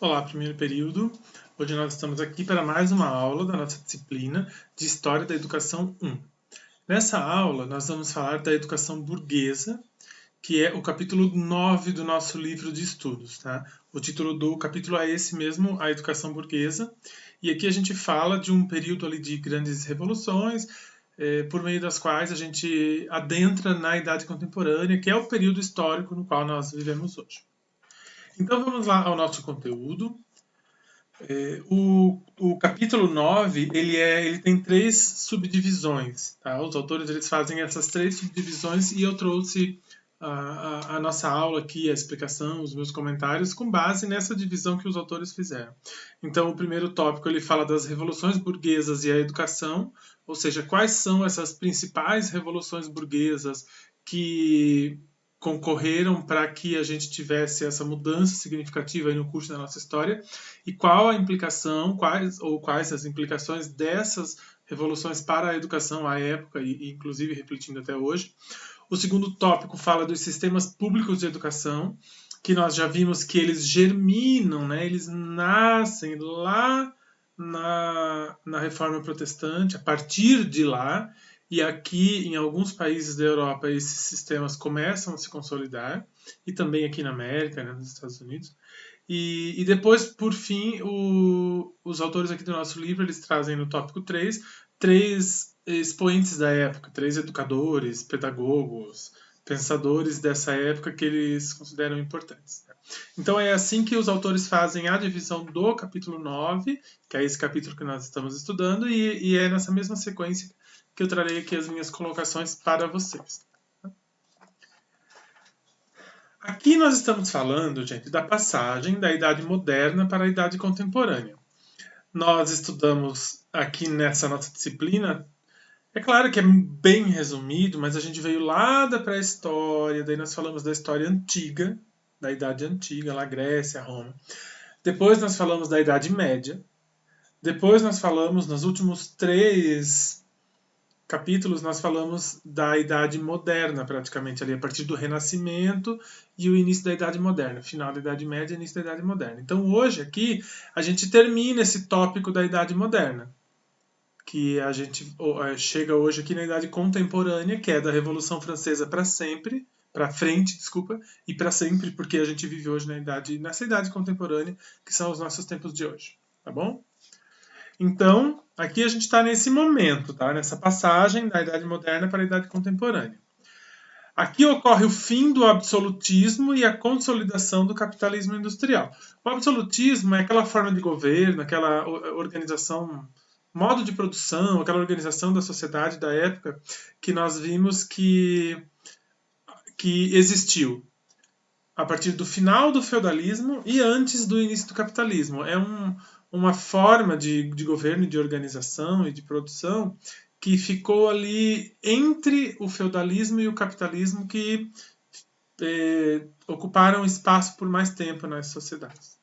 Olá, primeiro período. Hoje nós estamos aqui para mais uma aula da nossa disciplina de História da Educação 1. Nessa aula, nós vamos falar da educação burguesa, que é o capítulo 9 do nosso livro de estudos. Tá? O título do capítulo é esse mesmo, a educação burguesa. E aqui a gente fala de um período ali de grandes revoluções, por meio das quais a gente adentra na Idade Contemporânea, que é o período histórico no qual nós vivemos hoje. Então vamos lá ao nosso conteúdo. O capítulo 9, ele tem três subdivisões. Tá? Os autores eles fazem essas três subdivisões e eu trouxe a nossa aula aqui, a explicação, os meus comentários, com base nessa divisão que os autores fizeram. Então, o primeiro tópico ele fala das revoluções burguesas e a educação, ou seja, quais são essas principais revoluções burguesas que concorreram para que a gente tivesse essa mudança significativa aí no curso da nossa história e qual a implicação, quais as implicações dessas revoluções para a educação à época e inclusive refletindo até hoje. O segundo tópico fala dos sistemas públicos de educação, que nós já vimos que eles germinam, né? Eles nascem lá na Reforma Protestante, a partir de lá, e aqui em alguns países da Europa esses sistemas começam a se consolidar, e também aqui na América, né, nos Estados Unidos. E depois, por fim, os autores aqui do nosso livro, eles trazem no tópico 3, três expoentes da época, três educadores, pedagogos, pensadores dessa época que eles consideram importantes. Então é assim que os autores fazem a divisão do capítulo 9, que é esse capítulo que nós estamos estudando, e é nessa mesma sequência que eu trarei aqui as minhas colocações para vocês. Aqui nós estamos falando, gente, da passagem da Idade Moderna para a Idade Contemporânea. Nós estudamos aqui nessa nossa disciplina, é claro que é bem resumido, mas a gente veio lá da pré-história, daí nós falamos da história antiga, da Idade Antiga, lá Grécia, Roma. Depois nós falamos da Idade Média. Depois nós falamos, nos últimos 3 capítulos, nós falamos da Idade Moderna, praticamente, ali a partir do Renascimento e o início da Idade Moderna, final da Idade Média e início da Idade Moderna. Então, hoje, aqui, a gente termina esse tópico da Idade Moderna, que a gente chega hoje aqui na Idade Contemporânea, que é da Revolução Francesa para sempre, para frente, desculpa, e para sempre, porque a gente vive hoje nessa idade contemporânea, que são os nossos tempos de hoje, tá bom? Então, aqui a gente está nesse momento, tá? Nessa passagem da Idade Moderna para a Idade Contemporânea. Aqui ocorre o fim do absolutismo e a consolidação do capitalismo industrial. O absolutismo é aquela forma de governo, aquela organização, modo de produção, aquela organização da sociedade da época que nós vimos que existiu a partir do final do feudalismo e antes do início do capitalismo. É uma forma de governo, de organização e de produção que ficou ali entre o feudalismo e o capitalismo, que ocuparam espaço por mais tempo nas sociedades.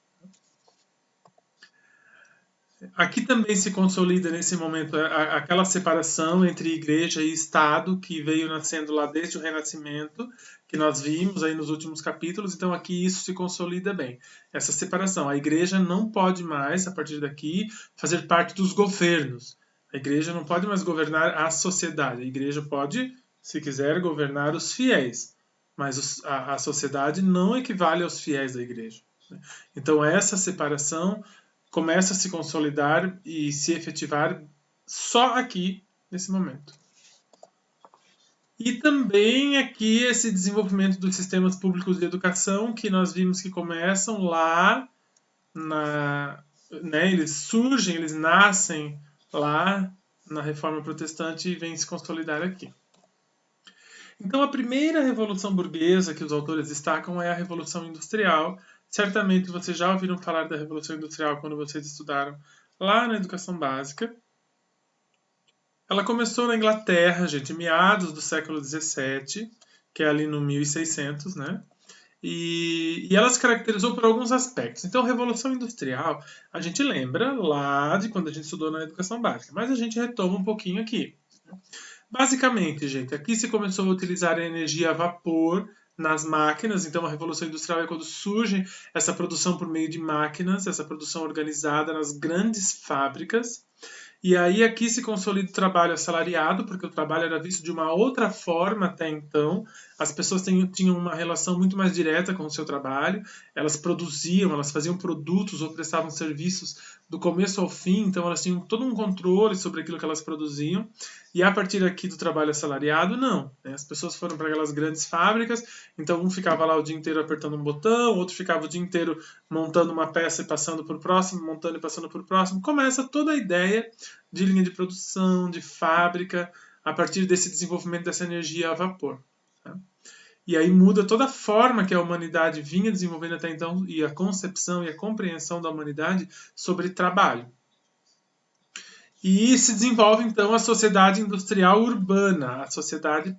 Aqui também se consolida nesse momento aquela separação entre igreja e Estado que veio nascendo lá desde o Renascimento, que nós vimos aí nos últimos capítulos. Então aqui isso se consolida bem, essa separação. A igreja não pode mais, a partir daqui, fazer parte dos governos. A igreja não pode mais governar a sociedade. A igreja pode, se quiser, governar os fiéis, mas a sociedade não equivale aos fiéis da igreja. Então essa separação começa a se consolidar e se efetivar só aqui, nesse momento. E também aqui esse desenvolvimento dos sistemas públicos de educação, que nós vimos que começam lá, eles surgem, eles nascem lá na Reforma Protestante e vêm se consolidar aqui. Então a primeira revolução burguesa que os autores destacam é a Revolução Industrial. Certamente vocês já ouviram falar da Revolução Industrial quando vocês estudaram lá na educação básica. Ela começou na Inglaterra, gente, meados do século XVII, que é ali no 1600, né? E ela se caracterizou por alguns aspectos. Então, Revolução Industrial, a gente lembra lá de quando a gente estudou na educação básica, mas a gente retoma um pouquinho aqui. Basicamente, gente, aqui se começou a utilizar a energia a vapor nas máquinas. Então, a Revolução Industrial é quando surge essa produção por meio de máquinas, essa produção organizada nas grandes fábricas. E aí aqui se consolida o trabalho assalariado, porque o trabalho era visto de uma outra forma até então. As pessoas tinham uma relação muito mais direta com o seu trabalho, elas produziam, elas faziam produtos ou prestavam serviços do começo ao fim, então elas tinham todo um controle sobre aquilo que elas produziam. E a partir aqui do trabalho assalariado, não. Né? As pessoas foram para aquelas grandes fábricas, então um ficava lá o dia inteiro apertando um botão, outro ficava o dia inteiro montando uma peça e passando por próximo, montando e passando por próximo. Começa toda a ideia de linha de produção, de fábrica, a partir desse desenvolvimento dessa energia a vapor. Tá? E aí muda toda a forma que a humanidade vinha desenvolvendo até então, e a concepção e a compreensão da humanidade sobre trabalho. E se desenvolve então a sociedade industrial urbana. A sociedade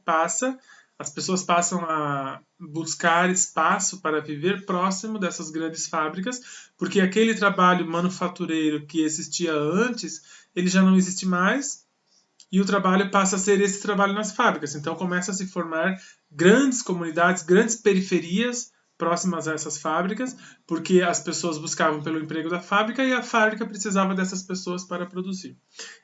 as pessoas passam a buscar espaço para viver próximo dessas grandes fábricas, porque aquele trabalho manufatureiro que existia antes, ele já não existe mais, e o trabalho passa a ser esse trabalho nas fábricas. Então começa a se formar grandes comunidades, grandes periferias próximas a essas fábricas, porque as pessoas buscavam pelo emprego da fábrica e a fábrica precisava dessas pessoas para produzir.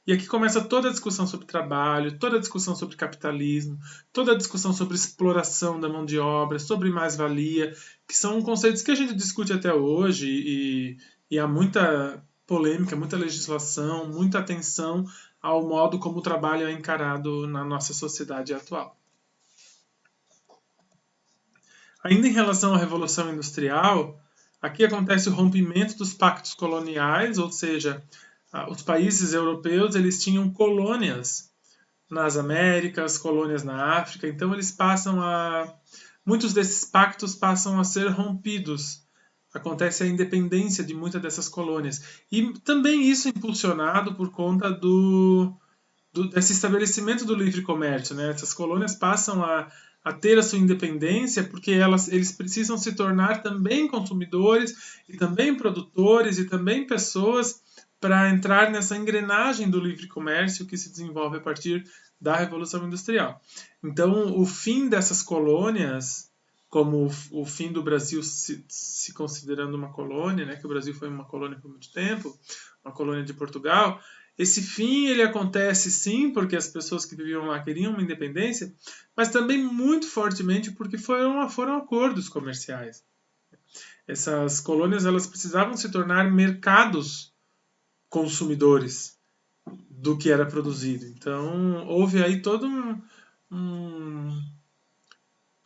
E aqui começa toda a discussão sobre trabalho, toda a discussão sobre capitalismo, toda a discussão sobre exploração da mão de obra, sobre mais-valia, que são conceitos que a gente discute até hoje e há muita polêmica, muita legislação, muita atenção ao modo como o trabalho é encarado na nossa sociedade atual. Ainda em relação à Revolução Industrial, aqui acontece o rompimento dos pactos coloniais, ou seja, os países europeus eles tinham colônias nas Américas, colônias na África, então muitos desses pactos passam a ser rompidos. Acontece a independência de muitas dessas colônias. E também isso impulsionado por conta desse estabelecimento do livre comércio. Né? Essas colônias passam a ter a sua independência porque eles precisam se tornar também consumidores e também produtores e também pessoas para entrar nessa engrenagem do livre comércio que se desenvolve a partir da Revolução Industrial. Então, o fim dessas colônias, como o fim do Brasil se considerando uma colônia, né, que o Brasil foi uma colônia por muito tempo, uma colônia de Portugal, esse fim ele acontece sim porque as pessoas que viviam lá queriam uma independência, mas também muito fortemente porque foram acordos comerciais. Essas colônias elas precisavam se tornar mercados consumidores do que era produzido. Então houve aí toda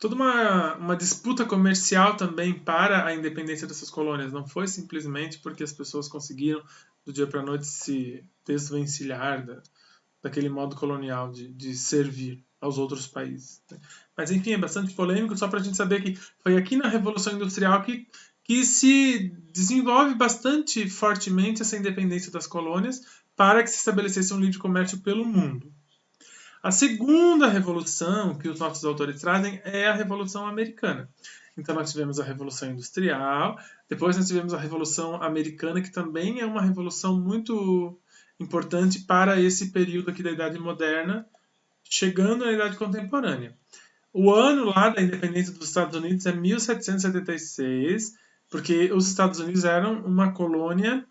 uma disputa comercial também para a independência dessas colônias. Não foi simplesmente porque as pessoas conseguiram do dia para a noite se desvencilhar daquele modo colonial de servir aos outros países. Mas enfim, é bastante polêmico, só para a gente saber que foi aqui na Revolução Industrial que se desenvolve bastante fortemente essa independência das colônias para que se estabelecesse um livre comércio pelo mundo. A segunda revolução que os nossos autores trazem é a Revolução Americana. Então nós tivemos a Revolução Industrial, depois nós tivemos a Revolução Americana, que também é uma revolução muito importante para esse período aqui da Idade Moderna, chegando na Idade Contemporânea. O ano lá da independência dos Estados Unidos é 1776, porque os Estados Unidos eram uma colônia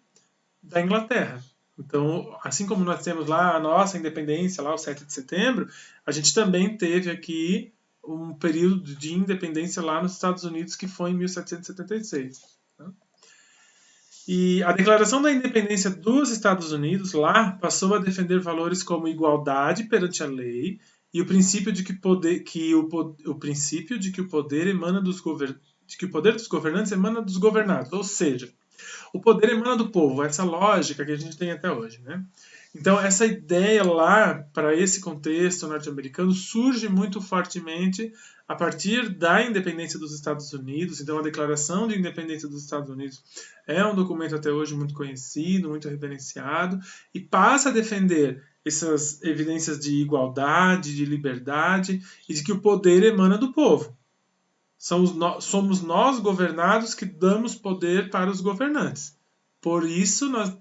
da Inglaterra. Então, assim como nós temos lá a nossa independência, lá o 7 de setembro, a gente também teve aqui um período de independência lá nos Estados Unidos, que foi em 1776. Tá? E a Declaração da Independência dos Estados Unidos lá passou a defender valores como igualdade perante a lei e o princípio de que o poder emana que o poder dos governantes emana dos governados, ou seja, o poder emana do povo, essa lógica que a gente tem até hoje, né? Então, essa ideia lá, para esse contexto norte-americano, surge muito fortemente a partir da independência dos Estados Unidos. Então, a Declaração de Independência dos Estados Unidos é um documento até hoje muito conhecido, muito reverenciado, e passa a defender essas evidências de igualdade, de liberdade e de que o poder emana do povo. Somos nós governados que damos poder para os governantes. Por isso, nós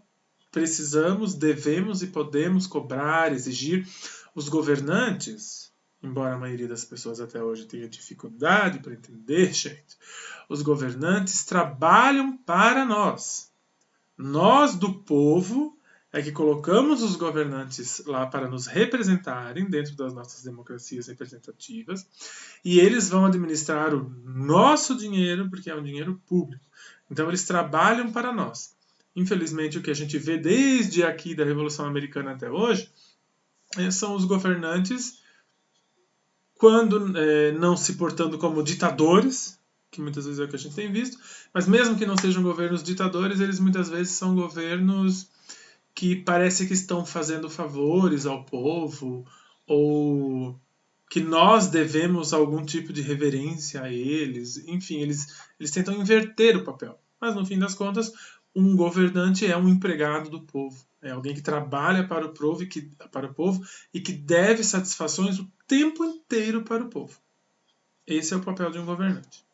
precisamos, devemos e podemos cobrar, exigir os governantes embora a maioria das pessoas até hoje tenha dificuldade para entender, gente, os governantes trabalham para nós. Nós, do povo, é que colocamos os governantes lá para nos representarem dentro das nossas democracias representativas, e eles vão administrar o nosso dinheiro, porque é um dinheiro público. Então, eles trabalham para nós. Infelizmente, o que a gente vê desde aqui da Revolução Americana até hoje são os governantes, quando não se portando como ditadores, que muitas vezes é o que a gente tem visto, mas mesmo que não sejam governos ditadores, eles muitas vezes são governos que parece que estão fazendo favores ao povo, ou que nós devemos algum tipo de reverência a eles. Enfim, eles tentam inverter o papel. Mas, no fim das contas, um governante é um empregado do povo. É alguém que trabalha para o povo e que deve satisfações o tempo inteiro para o povo. Esse é o papel de um governante.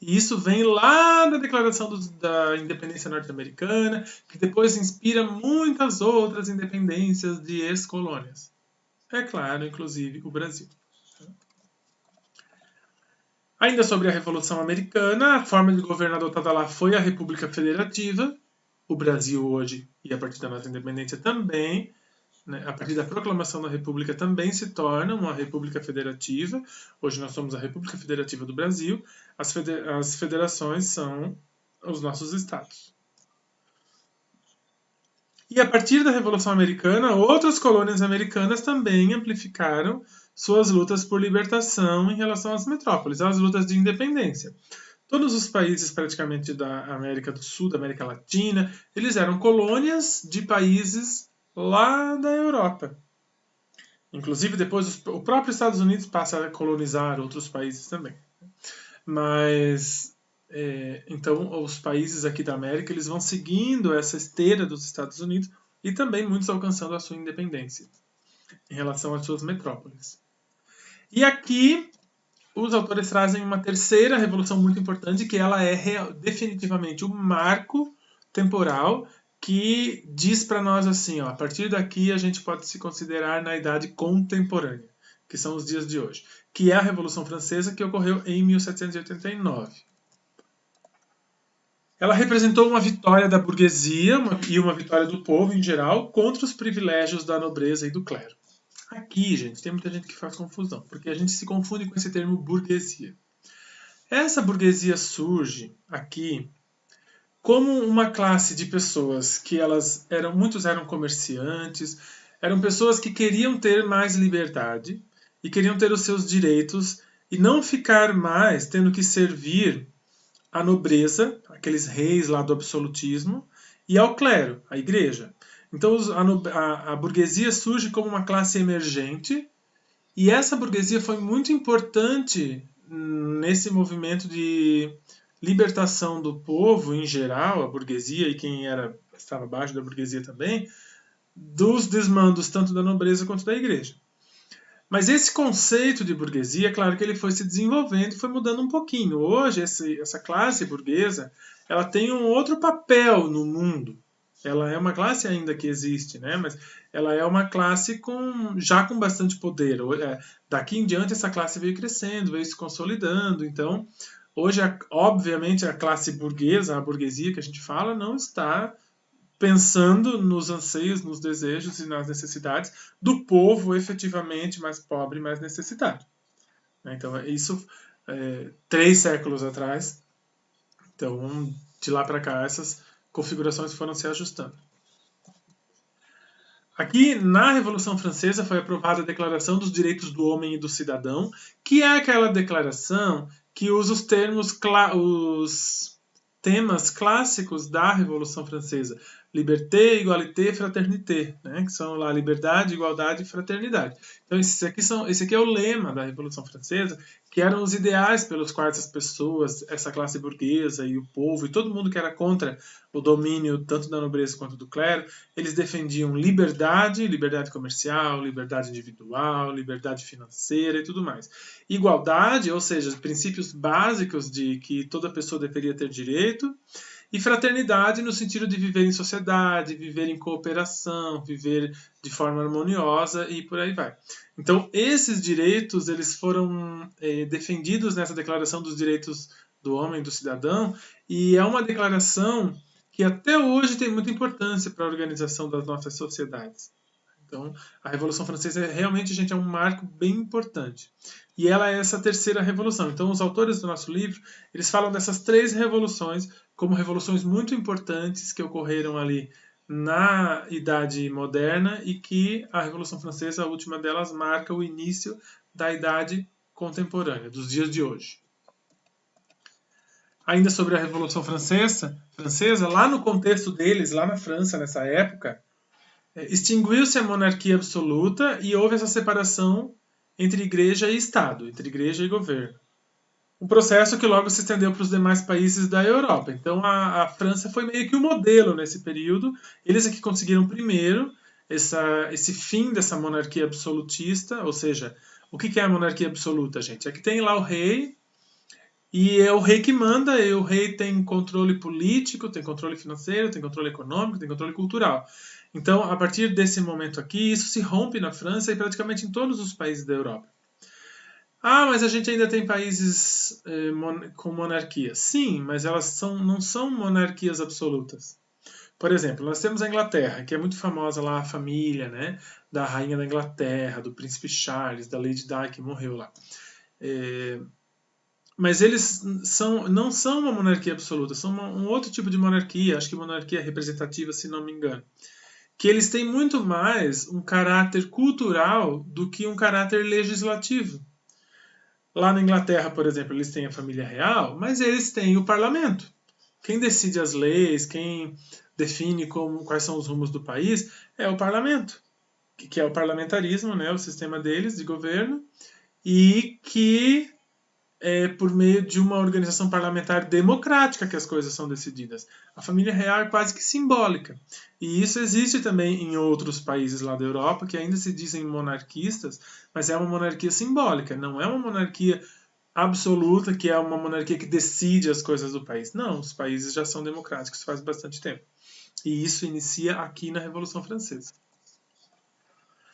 E isso vem lá da Declaração da Independência Norte-Americana, que depois inspira muitas outras independências de ex-colônias. É claro, inclusive o Brasil. Ainda sobre a Revolução Americana, a forma de governo adotada lá foi a República Federativa. O Brasil hoje, e a partir da nossa independência também, né, a partir da proclamação da República, também se torna uma República Federativa. Hoje nós somos a República Federativa do Brasil. As federações são os nossos estados. E a partir da Revolução Americana, outras colônias americanas também amplificaram suas lutas por libertação em relação às metrópoles, às lutas de independência. Todos os países praticamente da América do Sul, da América Latina, eles eram colônias de países lá da Europa. Inclusive, depois o próprio Estados Unidos passa a colonizar outros países também. Mas, então, os países aqui da América, eles vão seguindo essa esteira dos Estados Unidos e também muitos alcançando a sua independência em relação às suas metrópoles. E aqui, os autores trazem uma terceira revolução muito importante, que ela é definitivamente o marco temporal que diz para nós assim, ó, a partir daqui a gente pode se considerar na idade contemporânea, que são os dias de hoje, que é a Revolução Francesa, que ocorreu em 1789. Ela representou uma vitória da burguesia e uma vitória do povo em geral contra os privilégios da nobreza e do clero. Aqui, gente, tem muita gente que faz confusão, porque a gente se confunde com esse termo burguesia. Essa burguesia surge aqui como uma classe de pessoas que muitos eram comerciantes, eram pessoas que queriam ter mais liberdade e queriam ter os seus direitos e não ficar mais tendo que servir à nobreza, aqueles reis lá do absolutismo, e ao clero, à igreja. Então a burguesia surge como uma classe emergente, e essa burguesia foi muito importante nesse movimento de libertação do povo em geral, a burguesia e quem estava abaixo da burguesia também, dos desmandos tanto da nobreza quanto da igreja. Mas esse conceito de burguesia, é claro que ele foi se desenvolvendo e foi mudando um pouquinho. Hoje, essa classe burguesa, ela tem um outro papel no mundo. Ela é uma classe ainda que existe, né? Mas ela é uma classe já com bastante poder. Daqui em diante, essa classe veio crescendo, veio se consolidando. Então, hoje, obviamente, a classe burguesa, a burguesia que a gente fala, não está pensando nos anseios, nos desejos e nas necessidades do povo efetivamente mais pobre e mais necessitado. Então, isso 3 séculos atrás. Então, de lá para cá, essas configurações foram se ajustando. Aqui, na Revolução Francesa, foi aprovada a Declaração dos Direitos do Homem e do Cidadão, que é aquela declaração que usa os temas clássicos da Revolução Francesa. Liberté, égalité, fraternité, né? Que são lá liberdade, igualdade e fraternidade. Então esse aqui é o lema da Revolução Francesa, que eram os ideais pelos quais as pessoas, essa classe burguesa e o povo e todo mundo que era contra o domínio tanto da nobreza quanto do clero, eles defendiam liberdade comercial, liberdade individual, liberdade financeira e tudo mais. Igualdade, ou seja, princípios básicos de que toda pessoa deveria ter direito, e fraternidade no sentido de viver em sociedade, viver em cooperação, viver de forma harmoniosa e por aí vai. Então, esses direitos eles foram defendidos nessa Declaração dos Direitos do Homem e do Cidadão, e é uma declaração que até hoje tem muita importância para a organização das nossas sociedades. Então, a Revolução Francesa realmente, gente, é um marco bem importante. E ela é essa terceira revolução. Então, os autores do nosso livro, eles falam dessas 3 revoluções como revoluções muito importantes que ocorreram ali na Idade Moderna e que a Revolução Francesa, a última delas, marca o início da Idade Contemporânea, dos dias de hoje. Ainda sobre a Revolução Francesa, lá no contexto deles, lá na França, nessa época, extinguiu-se a monarquia absoluta e houve essa separação entre igreja e Estado, entre igreja e governo. Um processo que logo se estendeu para os demais países da Europa. Então a França foi meio que o modelo nesse período. Eles é que conseguiram primeiro esse fim dessa monarquia absolutista, ou seja, o que é a monarquia absoluta, gente? É que tem lá o rei, e é o rei que manda, e o rei tem controle político, tem controle financeiro, tem controle econômico, tem controle cultural. Então, a partir desse momento aqui, isso se rompe na França e praticamente em todos os países da Europa. Ah, mas a gente ainda tem países com monarquia. Sim, mas elas não são monarquias absolutas. Por exemplo, nós temos a Inglaterra, que é muito famosa lá, a família, né, da rainha da Inglaterra, do príncipe Charles, da Lady Di, que morreu lá. Mas eles não são uma monarquia absoluta, são um outro tipo de monarquia, acho que monarquia representativa, se não me engano. Que eles têm muito mais um caráter cultural do que um caráter legislativo. Lá na Inglaterra, por exemplo, eles têm a família real, mas eles têm o parlamento. Quem decide as leis, quem define quais são os rumos do país, é o parlamento, que é o parlamentarismo, né, o sistema deles de governo, e que por meio de uma organização parlamentar democrática que as coisas são decididas. A família real é quase que simbólica. E isso existe também em outros países lá da Europa que ainda se dizem monarquistas, mas é uma monarquia simbólica, não é uma monarquia absoluta, que é uma monarquia que decide as coisas do país. Não, os países já são democráticos faz bastante tempo. E isso inicia aqui na Revolução Francesa.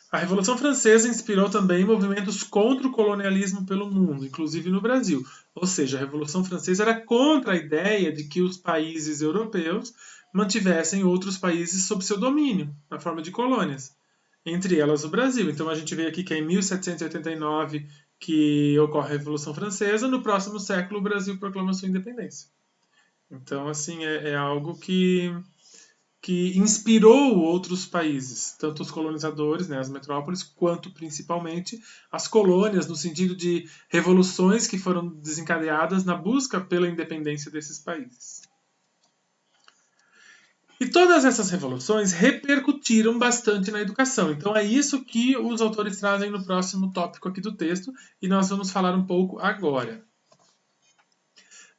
A Revolução Francesa inspirou também movimentos contra o colonialismo pelo mundo, inclusive no Brasil. Ou seja, a Revolução Francesa era contra a ideia de que os países europeus mantivessem outros países sob seu domínio, na forma de colônias, entre elas o Brasil. Então a gente vê aqui que é em 1789 que ocorre a Revolução Francesa, no próximo século o Brasil proclama sua independência. Então, assim, é algo que inspirou outros países, tanto os colonizadores, né, as metrópoles, quanto principalmente as colônias, no sentido de revoluções que foram desencadeadas na busca pela independência desses países. E todas essas revoluções repercutiram bastante na educação. Então é isso que os autores trazem no próximo tópico aqui do texto, e nós vamos falar um pouco agora.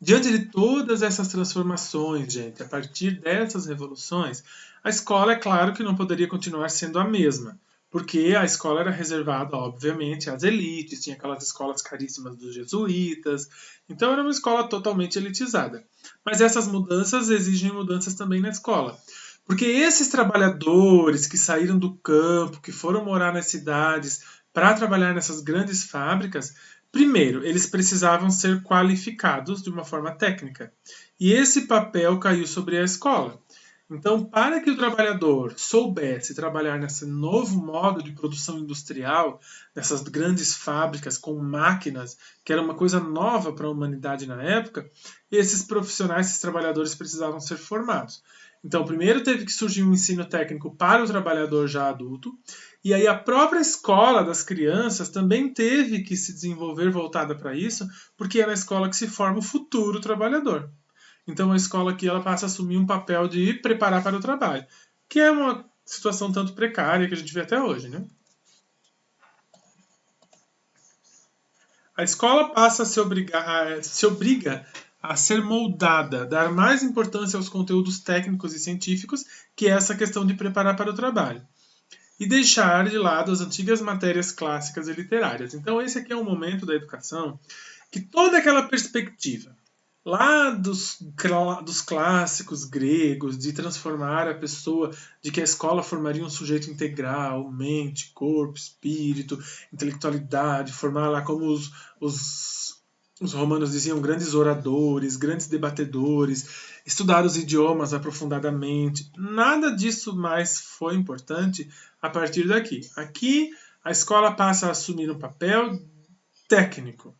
Diante de todas essas transformações, gente, a partir dessas revoluções, a escola, é claro que não poderia continuar sendo a mesma, porque a escola era reservada, obviamente, às elites, tinha aquelas escolas caríssimas dos jesuítas, então era uma escola totalmente elitizada. Mas essas mudanças exigem mudanças também na escola. Porque esses trabalhadores que saíram do campo, que foram morar nas cidades para trabalhar nessas grandes fábricas, primeiro, eles precisavam ser qualificados de uma forma técnica. E esse papel caiu sobre a escola. Então, para que o trabalhador soubesse trabalhar nesse novo modo de produção industrial, nessas grandes fábricas com máquinas, que era uma coisa nova para a humanidade na época, esses profissionais, esses trabalhadores precisavam ser formados. Então, primeiro teve que surgir um ensino técnico para o trabalhador já adulto, e aí a própria escola das crianças também teve que se desenvolver voltada para isso, porque é na escola que se forma o futuro trabalhador. Então a escola aqui ela passa a assumir um papel de preparar para o trabalho, que é uma situação tanto precária que a gente vê até hoje, né? A escola passa a se obriga a ser moldada, dar mais importância aos conteúdos técnicos e científicos, que é essa questão de preparar para o trabalho, e deixar de lado as antigas matérias clássicas e literárias. Então esse aqui é um momento da educação que toda aquela perspectiva lá dos clássicos gregos, de transformar a pessoa, de que a escola formaria um sujeito integral, mente, corpo, espírito, intelectualidade, formar lá como os romanos diziam, grandes oradores, grandes debatedores, estudar os idiomas aprofundadamente. Nada disso mais foi importante a partir daqui. Aqui, a escola passa a assumir um papel técnico.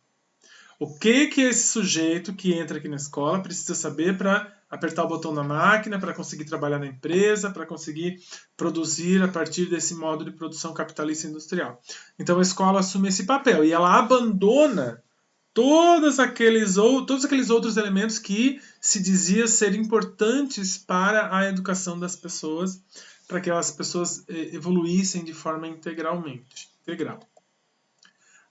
O que esse sujeito que entra aqui na escola precisa saber para apertar o botão na máquina, para conseguir trabalhar na empresa, para conseguir produzir a partir desse modo de produção capitalista industrial. Então a escola assume esse papel e ela abandona todos aqueles outros elementos que se dizia ser importantes para a educação das pessoas, para que as pessoas evoluíssem de forma integral.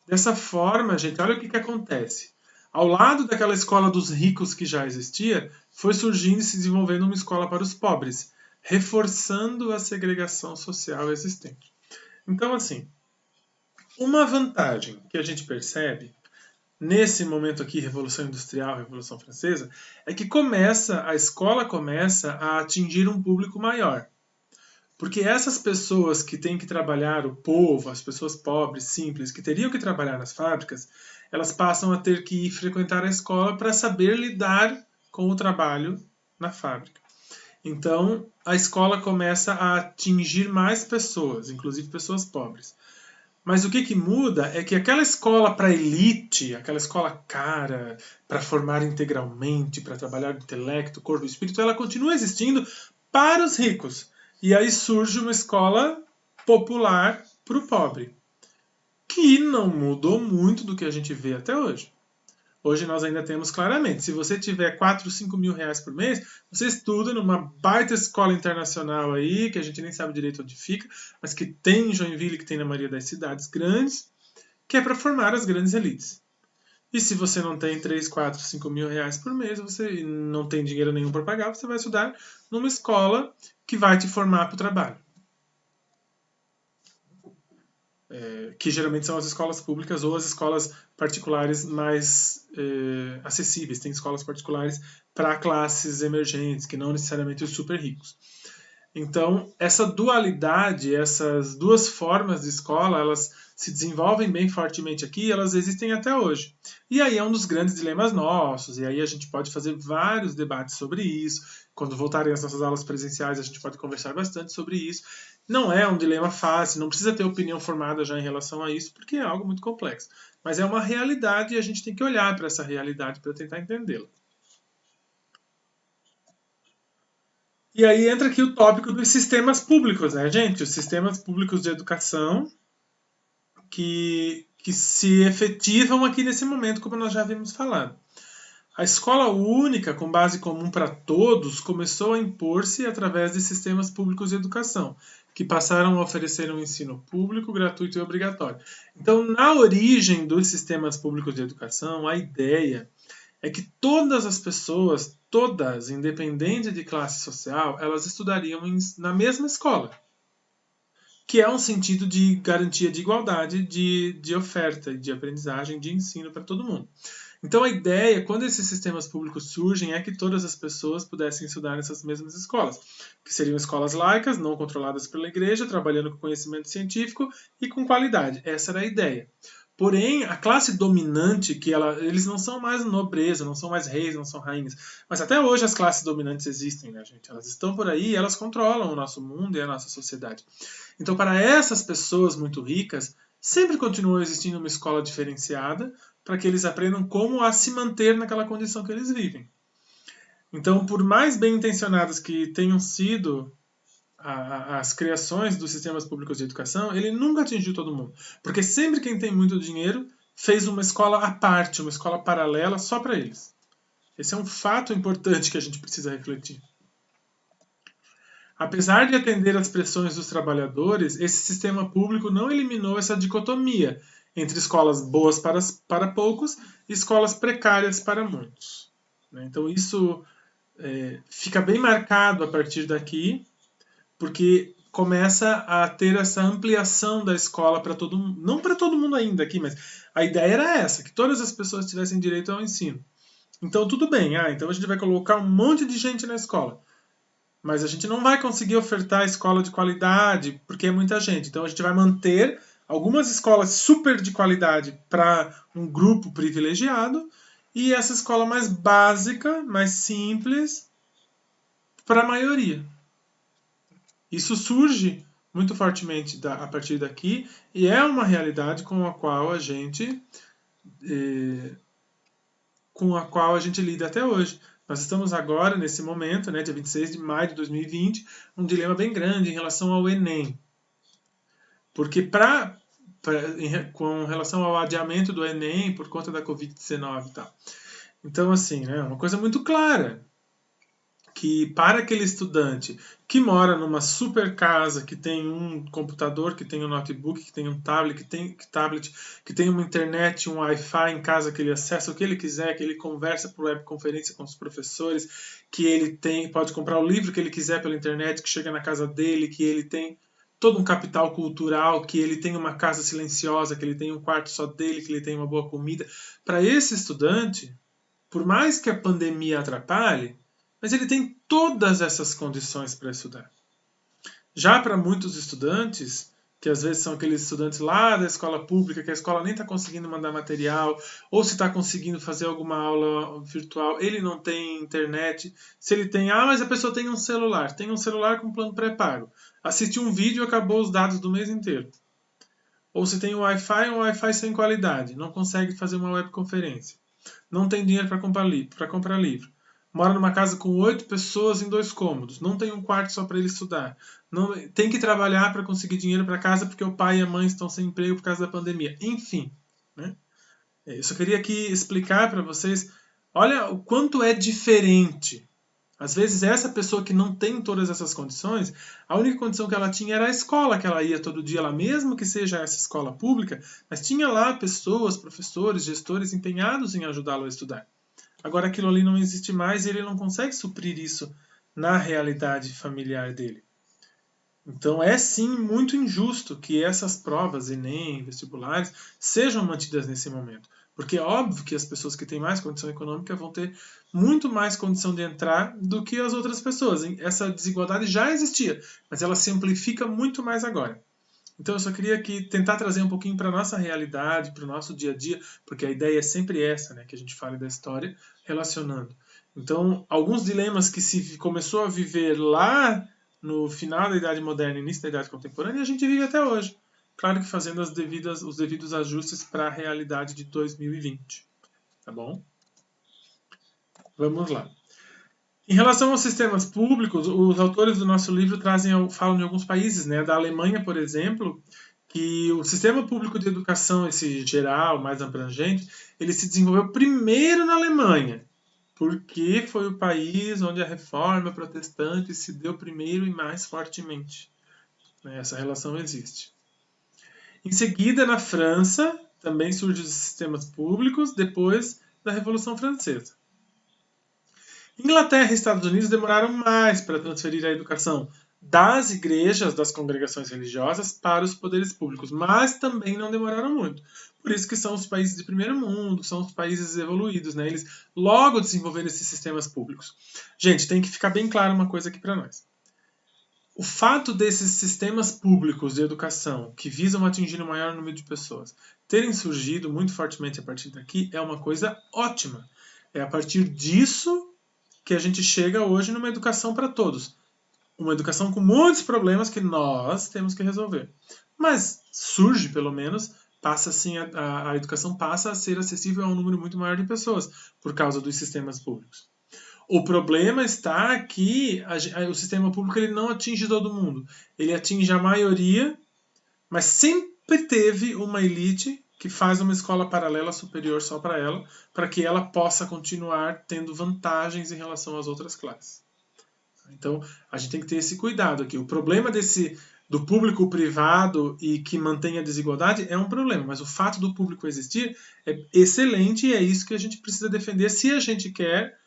Dessa forma, gente, olha o que acontece. Ao lado daquela escola dos ricos que já existia, foi surgindo e se desenvolvendo uma escola para os pobres, reforçando a segregação social existente. Então, assim, uma vantagem que a gente percebe nesse momento aqui, Revolução Industrial, Revolução Francesa, é que a escola começa a atingir um público maior. Porque essas pessoas que têm que trabalhar, o povo, as pessoas pobres, simples, que teriam que trabalhar nas fábricas, elas passam a ter que ir frequentar a escola para saber lidar com o trabalho na fábrica. Então, a escola começa a atingir mais pessoas, inclusive pessoas pobres. Mas o que muda é que aquela escola para elite, aquela escola cara, para formar integralmente, para trabalhar o intelecto, o corpo e o espírito, ela continua existindo para os ricos. E aí surge uma escola popular para o pobre, que não mudou muito do que a gente vê até hoje. Hoje nós ainda temos claramente, se você tiver 4, 5 mil reais por mês, você estuda numa baita escola internacional aí, que a gente nem sabe direito onde fica, mas que tem em Joinville, que tem na maioria das cidades grandes, que é para formar as grandes elites. E se você não tem 3, 4, 5 mil reais por mês, você não tem dinheiro nenhum para pagar, você vai estudar numa escola que vai te formar para o trabalho. Que geralmente são as escolas públicas ou as escolas particulares mais acessíveis. Tem escolas particulares para classes emergentes, que não necessariamente os super ricos. Então, essa dualidade, essas duas formas de escola, elas se desenvolvem bem fortemente aqui e elas existem até hoje. E aí é um dos grandes dilemas nossos, e aí a gente pode fazer vários debates sobre isso. Quando voltarem as nossas aulas presenciais, a gente pode conversar bastante sobre isso. Não é um dilema fácil, não precisa ter opinião formada já em relação a isso, porque é algo muito complexo. Mas é uma realidade e a gente tem que olhar para essa realidade para tentar entendê-la. E aí entra aqui o tópico dos sistemas públicos, né, gente? Os sistemas públicos de educação que se efetivam aqui nesse momento, como nós já havíamos falado. A escola única, com base comum para todos, começou a impor-se através de sistemas públicos de educação, que passaram a oferecer um ensino público, gratuito e obrigatório. Então, na origem dos sistemas públicos de educação, a ideia é que todas as pessoas, todas, independente de classe social, elas estudariam na mesma escola, que é um sentido de garantia de igualdade de oferta, de aprendizagem, de ensino para todo mundo. Então a ideia, quando esses sistemas públicos surgem, é que todas as pessoas pudessem estudar nessas mesmas escolas, que seriam escolas laicas, não controladas pela igreja, trabalhando com conhecimento científico e com qualidade. Essa era a ideia. Porém, a classe dominante, eles não são mais nobreza, não são mais reis, não são rainhas. Mas até hoje as classes dominantes existem, né, gente? Elas estão por aí e elas controlam o nosso mundo e a nossa sociedade. Então, para essas pessoas muito ricas, sempre continua existindo uma escola diferenciada para que eles aprendam como a se manter naquela condição que eles vivem. Então, por mais bem intencionadas que tenham sido as criações dos sistemas públicos de educação, ele nunca atingiu todo mundo. Porque sempre quem tem muito dinheiro fez uma escola à parte, uma escola paralela só para eles. Esse é um fato importante que a gente precisa refletir. Apesar de atender às pressões dos trabalhadores, esse sistema público não eliminou essa dicotomia entre escolas boas para poucos e escolas precárias para muitos. Então isso fica bem marcado a partir daqui, porque começa a ter essa ampliação da escola para todo mundo, não para todo mundo ainda aqui, mas a ideia era essa, que todas as pessoas tivessem direito ao ensino. Então tudo bem, então a gente vai colocar um monte de gente na escola. Mas a gente não vai conseguir ofertar escola de qualidade porque é muita gente. Então a gente vai manter algumas escolas super de qualidade para um grupo privilegiado e essa escola mais básica, mais simples, para a maioria. Isso surge muito fortemente a partir daqui e é uma realidade com a qual a gente lida até hoje. Nós estamos agora, nesse momento, dia 26 de maio de 2020, um dilema bem grande em relação ao Enem. Porque com relação ao adiamento do Enem por conta da Covid-19 e tal. Então, assim, uma coisa muito clara, que para aquele estudante que mora numa super casa, que tem um computador, que tem um notebook, que tem um tablet, que tem uma internet, um Wi-Fi em casa, que ele acessa o que ele quiser, que ele conversa por webconferência com os professores, que ele pode comprar o livro que ele quiser pela internet, que chega na casa dele, que ele tem todo um capital cultural, que ele tem uma casa silenciosa, que ele tem um quarto só dele, que ele tem uma boa comida. Para esse estudante, por mais que a pandemia atrapalhe, mas ele tem todas essas condições para estudar. Já para muitos estudantes, que às vezes são aqueles estudantes lá da escola pública, que a escola nem está conseguindo mandar material, ou se está conseguindo fazer alguma aula virtual, ele não tem internet. Se ele tem, mas a pessoa tem um celular com plano pré-pago. Assiste um vídeo e acabou os dados do mês inteiro. Ou se tem um Wi-Fi sem qualidade, não consegue fazer uma webconferência. Não tem dinheiro para comprar livro. Mora numa casa com 8 pessoas em 2 cômodos. Não tem um quarto só para ele estudar. Não, tem que trabalhar para conseguir dinheiro para casa porque o pai e a mãe estão sem emprego por causa da pandemia. Enfim, né? Eu só queria aqui explicar para vocês, olha o quanto é diferente. Às vezes essa pessoa que não tem todas essas condições, a única condição que ela tinha era a escola que ela ia todo dia lá, mesmo que seja essa escola pública, mas tinha lá pessoas, professores, gestores empenhados em ajudá-lo a estudar. Agora aquilo ali não existe mais e ele não consegue suprir isso na realidade familiar dele. Então é sim muito injusto que essas provas, Enem, vestibulares, sejam mantidas nesse momento. Porque é óbvio que as pessoas que têm mais condição econômica vão ter muito mais condição de entrar do que as outras pessoas. Essa desigualdade já existia, mas ela se amplifica muito mais agora. Então eu só queria aqui tentar trazer um pouquinho para a nossa realidade, para o nosso dia a dia, porque a ideia é sempre essa, que a gente fale da história relacionando. Então, alguns dilemas que se começou a viver lá no final da Idade Moderna e início da Idade Contemporânea, a gente vive até hoje. Claro que fazendo os devidos ajustes para a realidade de 2020. Tá bom? Vamos lá. Em relação aos sistemas públicos, os autores do nosso livro falam de alguns países, da Alemanha, por exemplo, que o sistema público de educação, esse geral, mais abrangente, ele se desenvolveu primeiro na Alemanha, porque foi o país onde a reforma protestante se deu primeiro e mais fortemente. Essa relação existe. Em seguida, na França, também surgem os sistemas públicos, depois da Revolução Francesa. Inglaterra e Estados Unidos demoraram mais para transferir a educação das igrejas, das congregações religiosas, para os poderes públicos, mas também não demoraram muito. Por isso que são os países de primeiro mundo, são os países evoluídos, Eles logo desenvolveram esses sistemas públicos. Gente, tem que ficar bem claro uma coisa aqui para nós. O fato desses sistemas públicos de educação, que visam atingir o maior número de pessoas, terem surgido muito fortemente a partir daqui, é uma coisa ótima. É a partir disso que a gente chega hoje numa educação para todos. Uma educação com muitos problemas que nós temos que resolver. Mas surge, pelo menos, a educação passa a ser acessível a um número muito maior de pessoas por causa dos sistemas públicos. O problema está que o sistema público ele não atinge todo mundo. Ele atinge a maioria, mas sempre teve uma elite que faz uma escola paralela superior só para que ela possa continuar tendo vantagens em relação às outras classes. Então, a gente tem que ter esse cuidado aqui. O problema do público privado e que mantém a desigualdade é um problema, mas o fato do público existir é excelente e é isso que a gente precisa defender se a gente quer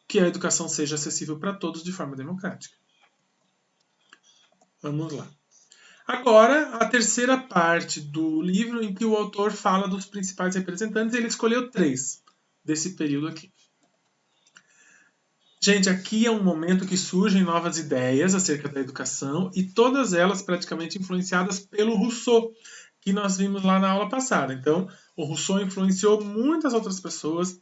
que a educação seja acessível para todos de forma democrática. Vamos lá. Agora, a terceira parte do livro em que o autor fala dos principais representantes, ele escolheu 3 desse período aqui. Gente, aqui é um momento que surgem novas ideias acerca da educação e todas elas praticamente influenciadas pelo Rousseau, que nós vimos lá na aula passada. Então, o Rousseau influenciou muitas outras pessoas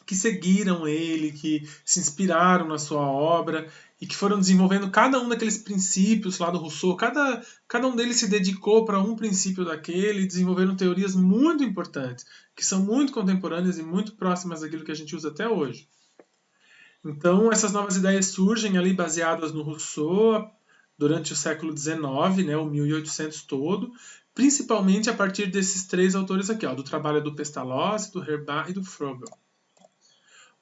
que seguiram ele, que se inspiraram na sua obra e que foram desenvolvendo cada um daqueles princípios lá do Rousseau. Cada um deles se dedicou para um princípio daquele e desenvolveram teorias muito importantes, que são muito contemporâneas e muito próximas daquilo que a gente usa até hoje. Então, essas novas ideias surgem ali baseadas no Rousseau durante o século XIX, né, o 1800 todo, principalmente a partir desses três autores aqui, ó, do trabalho do Pestalozzi, do Herbart e do Froebel.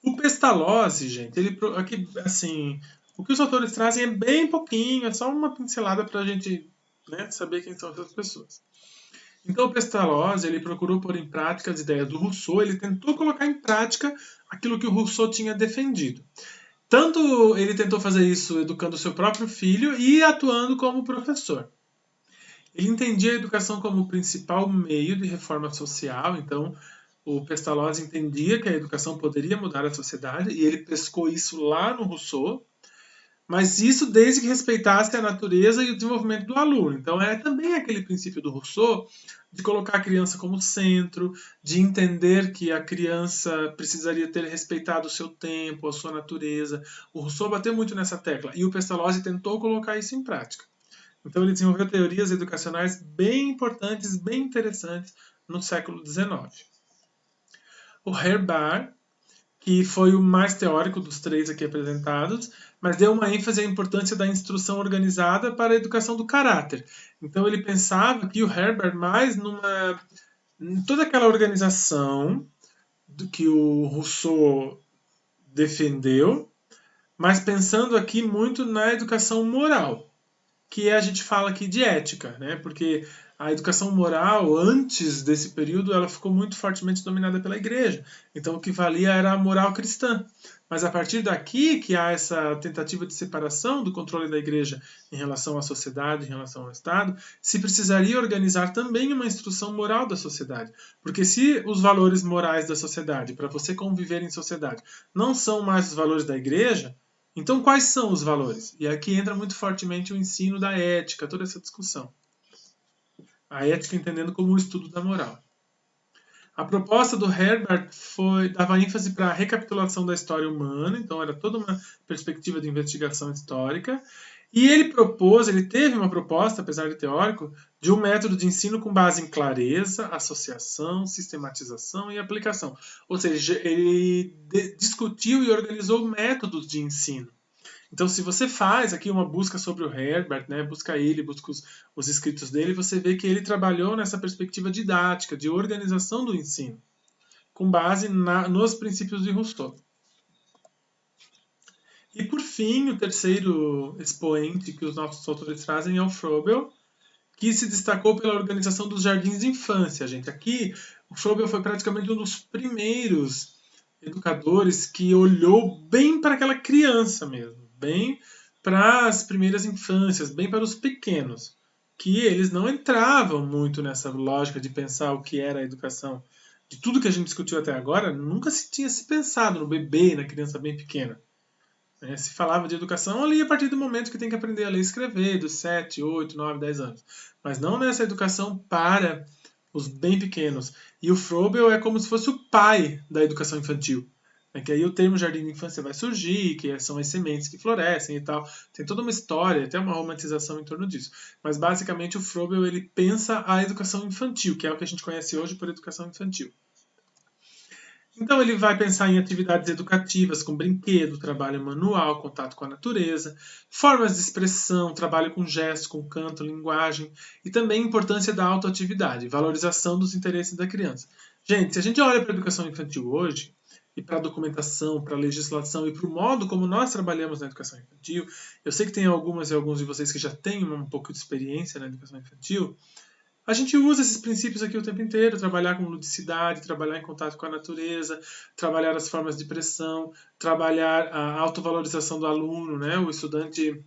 O Pestalozzi, gente, ele aqui assim, o que os autores trazem é bem pouquinho, é só uma pincelada para a gente, né, saber quem são essas pessoas. Então, o Pestalozzi ele procurou pôr em prática as ideias do Rousseau, ele tentou colocar em prática aquilo que o Rousseau tinha defendido. Tanto ele tentou fazer isso educando seu próprio filho e atuando como professor. Ele entendia a educação como o principal meio de reforma social, então o Pestalozzi entendia que a educação poderia mudar a sociedade e ele pescou isso lá no Rousseau, mas isso desde que respeitasse a natureza e o desenvolvimento do aluno. Então é também aquele princípio do Rousseau de colocar a criança como centro, de entender que a criança precisaria ter respeitado o seu tempo, a sua natureza. O Rousseau bateu muito nessa tecla e o Pestalozzi tentou colocar isso em prática. Então ele desenvolveu teorias educacionais bem importantes, bem interessantes no século XIX. O Herbart, que foi o mais teórico dos três aqui apresentados, mas deu uma ênfase à importância da instrução organizada para a educação do caráter. Então ele pensava que o Herbart mais em toda aquela organização do que o Rousseau defendeu, mas pensando aqui muito na educação moral, que a gente fala aqui de ética, né? Porque a educação moral, antes desse período, ela ficou muito fortemente dominada pela igreja. Então, o que valia era a moral cristã. Mas a partir daqui que há essa tentativa de separação do controle da igreja em relação à sociedade, em relação ao Estado, se precisaria organizar também uma instrução moral da sociedade. Porque se os valores morais da sociedade, para você conviver em sociedade, não são mais os valores da igreja, então, quais são os valores? E aqui entra muito fortemente o ensino da ética, toda essa discussão. A ética entendendo como o estudo da moral. A proposta do Herbart dava ênfase para a recapitulação da história humana, então era toda uma perspectiva de investigação histórica. E ele teve uma proposta, apesar de teórico, de um método de ensino com base em clareza, associação, sistematização e aplicação. Ou seja, ele discutiu e organizou métodos de ensino. Então, se você faz aqui uma busca sobre o Herbart, né, busca ele, busca os escritos dele, você vê que ele trabalhou nessa perspectiva didática, de organização do ensino, com base nos princípios de Rousseau. E, por fim, o terceiro expoente que os nossos autores trazem é o Froebel, que se destacou pela organização dos jardins de infância. Gente, aqui o Froebel foi praticamente um dos primeiros educadores que olhou bem para aquela criança mesmo, bem para as primeiras infâncias, bem para os pequenos, que eles não entravam muito nessa lógica de pensar o que era a educação. De tudo que a gente discutiu até agora, nunca se tinha se pensado no bebê, na criança bem pequena. Se falava de educação ali a partir do momento que tem que aprender a ler e escrever, dos 7, 8, 9, 10 anos. Mas não nessa educação para os bem pequenos. E o Froebel é como se fosse o pai da educação infantil. Que aí o termo jardim de infância vai surgir, que são as sementes que florescem e tal. Tem toda uma história, até uma romantização em torno disso. Mas basicamente o Froebel ele pensa a educação infantil, que é o que a gente conhece hoje por educação infantil. Então ele vai pensar em atividades educativas com brinquedo, trabalho manual, contato com a natureza, formas de expressão, trabalho com gestos, com canto, linguagem e também a importância da autoatividade, valorização dos interesses da criança. Gente, se a gente olha para a educação infantil hoje, e para a documentação, para a legislação e para o modo como nós trabalhamos na educação infantil, eu sei que tem algumas e alguns de vocês que já têm um pouco de experiência na educação infantil, a gente usa esses princípios aqui o tempo inteiro, trabalhar com ludicidade, trabalhar em contato com a natureza, trabalhar as formas de pressão, trabalhar a autovalorização do aluno, né? O estudante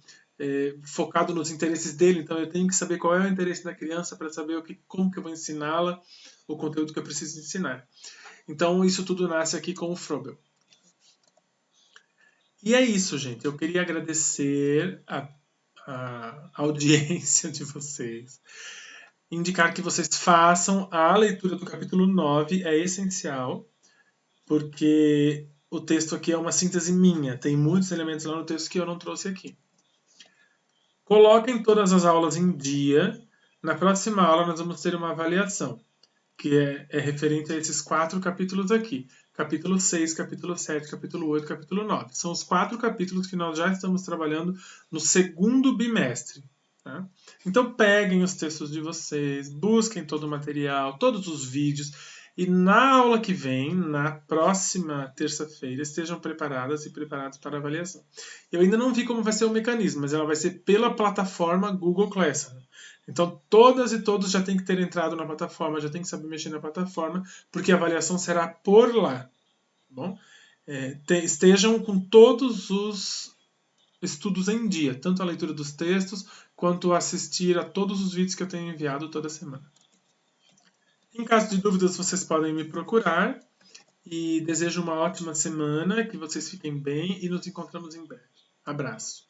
focado nos interesses dele, então eu tenho que saber qual é o interesse da criança para saber como que eu vou ensiná-la, o conteúdo que eu preciso ensinar. Então isso tudo nasce aqui com o Froebel. E é isso, gente. Eu queria agradecer a audiência de vocês. Indicar que vocês façam a leitura do capítulo 9, é essencial, porque o texto aqui é uma síntese minha. Tem muitos elementos lá no texto que eu não trouxe aqui. Coloquem todas as aulas em dia. Na próxima aula nós vamos ter uma avaliação, que é referente a esses 4 capítulos aqui. Capítulo 6, capítulo 7, capítulo 8, capítulo 9. São os 4 capítulos que nós já estamos trabalhando no segundo bimestre. Tá? Então peguem os textos de vocês, busquem todo o material, todos os vídeos, e na aula que vem, na próxima terça-feira, estejam preparadas e preparados para a avaliação. Eu ainda não vi como vai ser o mecanismo, mas ela vai ser pela plataforma Google Classroom. Então, todas e todos já têm que ter entrado na plataforma, já têm que saber mexer na plataforma, porque a avaliação será por lá. Tá bom? Estejam com todos os estudos em dia, tanto a leitura dos textos, quanto assistir a todos os vídeos que eu tenho enviado toda semana. Em caso de dúvidas, vocês podem me procurar. E desejo uma ótima semana, que vocês fiquem bem e nos encontramos em breve. Abraço!